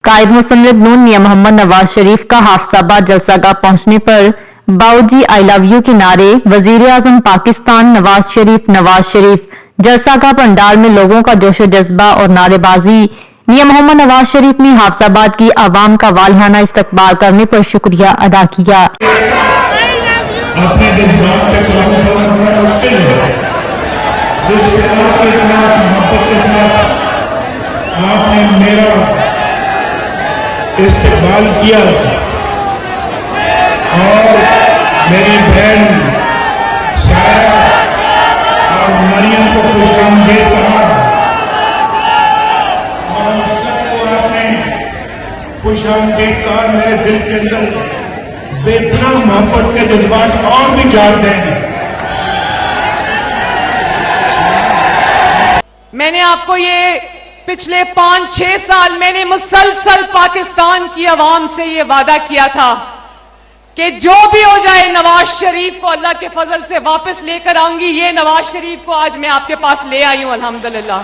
قائد مسلم نون میاں محمد نواز شریف کا حافظ آباد جلسہ گاہ پہنچنے پر باؤجی آئی لو یو کے نعرے، وزیر اعظم پاکستان نواز شریف جلسہ گاہ پنڈال میں لوگوں کا جوش و جذبہ اور نعرے بازی۔ میاں محمد نواز شریف نے حافظ آباد کی عوام کا والہانہ استقبال کرنے پر شکریہ ادا کیا۔ اپنے جذبات پہ قابو کرنا بڑا مشکل ہے۔ جس پیار کے ساتھ، محبت کے ساتھ آپ نے میرا استقبال کیا اور میری بہن سارہ اور مریم کو خوش آمدید کہا اور ہم سب کو آپ نے خوش آمدید کہا، میرے دل کے اندر بے پناہ محبت کے جذبات اور بھی جاگتے ہیں۔ میں نے آپ کو یہ پچھلے 5-6 سال میں نے مسلسل پاکستان کی عوام سے یہ وعدہ کیا تھا کہ جو بھی ہو جائے نواز شریف کو اللہ کے فضل سے واپس لے کر آؤں گی۔ یہ نواز شریف کو آج میں آپ کے پاس لے آئی ہوں الحمدللہ۔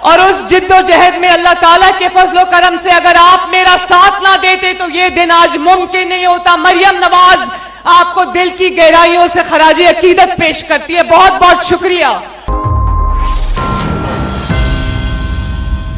اور اس جد و جہد میں اللہ تعالیٰ کے فضل و کرم سے اگر آپ میرا ساتھ نہ دیتے تو یہ دن آج ممکن نہیں ہوتا۔ مریم نواز آپ کو دل کی گہرائیوں سے خراج عقیدت پیش کرتی ہے۔ بہت بہت شکریہ۔